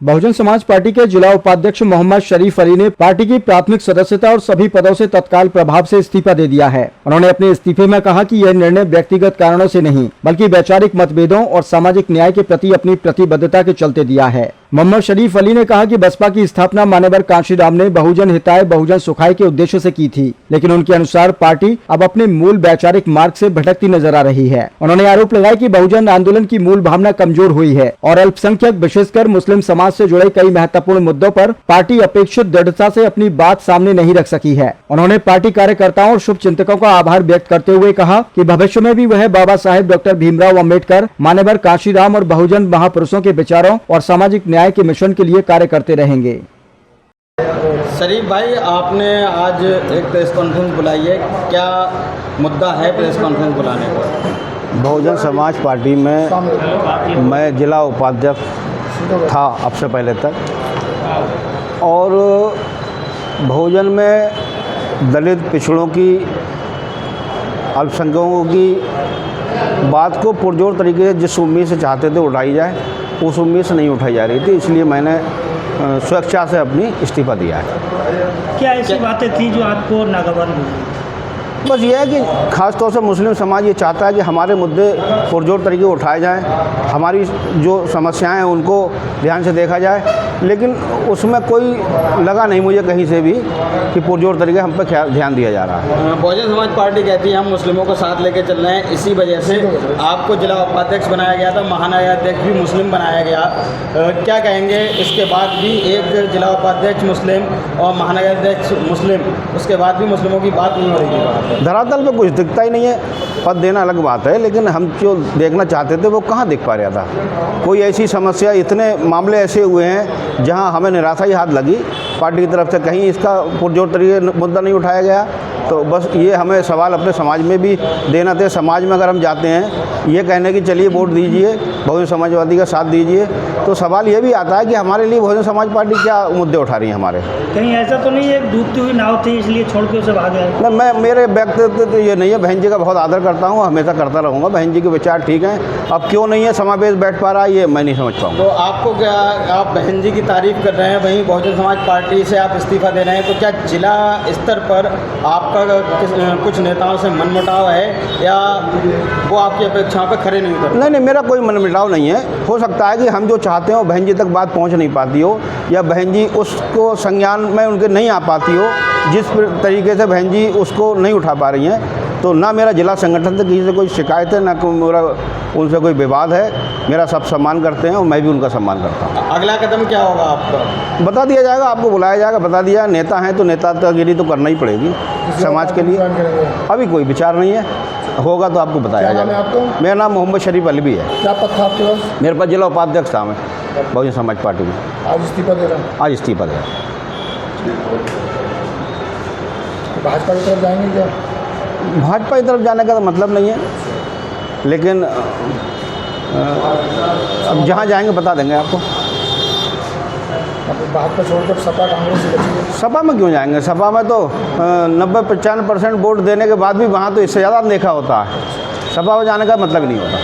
Bahujan Samaj party के जिला उपाध्यक्ष मोहम्मद शरीफ अली ने पार्टी की प्राथमिक सदस्यता और सभी पदों से तत्काल प्रभाव से इस्तीफा दे दिया है। उन्होंने अपने इस्तीफे में कहा कि यह निर्णय व्यक्तिगत कारणों से नहीं बल्कि वैचारिक मतभेदों और सामाजिक न्याय के प्रति अपनी प्रतिबद्धता के चलते दिया है। मोहम्मद शरीफ अली ने कहा कि बसपा की स्थापना मान्यवर कांशीराम ने बहुजन हिताय बहुजन सुखाय के उद्देश्य से की थी, लेकिन उनके अनुसार पार्टी अब अपने मूल वैचारिक मार्ग से भटकती नजर आ रही है। उन्होंने आरोप लगाया कि बहुजन आंदोलन की मूल भावना कमजोर हुई है और अल्पसंख्यक विशेषकर मुस्लिम समाज से जुड़े कई महत्वपूर्ण मुद्दों पर पार्टी अपेक्षित दृढ़ता से अपनी बात सामने नहीं रख सकी है। उन्होंने पार्टी कार्यकर्ताओं और शुभ चिंतकों का आभार व्यक्त करते हुए कहा कि भविष्य में भी वह बाबा साहेब डॉक्टर भीमराव अम्बेडकर, मान्यवर कांशीराम और बहुजन महापुरुषों के विचारों और सामाजिक न्याय के मिशन के लिए कार्य करते रहेंगे। शरीफ भाई, आपने आज एक प्रेस कॉन्फ्रेंस बुलाई है, क्या मुद्दा है प्रेस कॉन्फ्रेंस बुलाने का? बहुजन समाज पार्टी में मैं जिला उपाध्यक्ष था अब से पहले तक, और बहुजन में दलित पिछड़ों की, अल्पसंख्यकों की बात को पुरजोर तरीके से जिस उम्मीद से चाहते थे उठाई जाए, उस उम्मीद से नहीं उठाई जा रही थी, इसलिए मैंने स्वेच्छा से अपनी इस्तीफा दिया है। क्या ऐसी बातें थी जो आपको नागवार हुई? बस ये है कि ख़ास तौर से मुस्लिम समाज ये चाहता है कि हमारे मुद्दे पुरजोर तरीके उठाए जाएं, हमारी जो समस्याएं हैं उनको ध्यान से देखा जाए, लेकिन उसमें कोई लगा नहीं मुझे कहीं से भी कि पुरजोर तरीके हम पे ध्यान दिया जा रहा है। बहुजन समाज पार्टी कहती है हम मुस्लिमों को साथ लेके चल रहे हैं, इसी वजह से आपको जिला उपाध्यक्ष बनाया गया था, महानगराध्यक्ष भी मुस्लिम बनाया गया। क्या कहेंगे, इसके बाद भी एक जिला उपाध्यक्ष मुस्लिम और महानगराध्यक्ष मुस्लिम, उसके बाद भी मुस्लिमों की बात नहीं हो रही थी? धरातल पे कुछ दिखता ही नहीं है। पद देना अलग बात है, लेकिन हम जो देखना चाहते थे वो कहाँ दिख पा रहा था। कोई ऐसी समस्या, इतने मामले ऐसे हुए हैं जहाँ हमें निराशा ही हाथ लगी पार्टी की तरफ से, कहीं इसका पुरजोर तरीके मुद्दा नहीं उठाया गया। तो बस ये हमें सवाल अपने समाज में भी देना थे। समाज में अगर हम जाते हैं ये कहने की चलिए वोट दीजिए, बहुजन समाजवादी का साथ दीजिए, तो सवाल ये भी आता है कि हमारे लिए बहुजन समाज पार्टी क्या मुद्दे उठा रही है हमारे। कहीं ऐसा तो नहीं है डूबती हुई नाव थी इसलिए छोड़ के उसे भाग गए? नहीं, मैं मेरे व्यक्तित्व तो ये नहीं है। बहन जी का बहुत आदर करता हूँ, हमेशा करता रहूँगा। बहन जी के विचार ठीक हैं, अब क्यों नहीं है समावेश बैठ पा रहा है ये मैं नहीं समझ पाऊँ। तो आपको क्या, आप बहन जी की तारीफ़ कर रहे हैं, वहीं बहुजन समाज पार्टी से आप इस्तीफा दे रहे हैं, तो क्या जिला स्तर पर आपका कुछ नेताओं से मनमुटाव है या वो आपकी अपेक्षाओं पर खरे नहीं उतरते? नहीं, मेरा कोई मनमुटाव नहीं है। हो सकता है कि हम जो चाहते हो बहन जी तक बात पहुंच नहीं पाती हो, या बहन जी उसको संज्ञान में उनके नहीं आ पाती हो, जिस तरीके से बहन जी उसको नहीं उठा पा रही हैं। तो ना मेरा जिला संगठन से किसी से कोई शिकायत है, ना मेरा उनसे कोई विवाद है। मेरा सब सम्मान करते हैं और मैं भी उनका सम्मान करता हूँ। अगला कदम क्या होगा आपका? बता दिया जाएगा, आपको बुलाया जाएगा, बता दिया। नेता हैं तो नेतागिरी तो करना ही पड़ेगी समाज के लिए। अभी कोई विचार नहीं है, होगा तो आपको बताया जाएगा। मेरा नाम मोहम्मद शरीफ अली भी है। क्या पद था आपके पास? मेरे पास जिला उपाध्यक्ष था मैं बहुजन समाज पार्टी में। आज इस्तीफा दे रहा हूँ। आज इस्तीफा दे रहा हूँ। भाजपा की तरफ जाएंगे क्या? भाजपा की तरफ जाने का तो मतलब नहीं है, लेकिन अब जहाँ जाएंगे बता देंगे आपको। भाजपा छोड़कर सपा कांग्रेस से बची? सपा में क्यों जाएंगे? सपा में तो 90-95% वोट देने के बाद भी वहाँ तो इससे ज़्यादा देखा होता है। सपा में जाने का मतलब ही नहीं होता।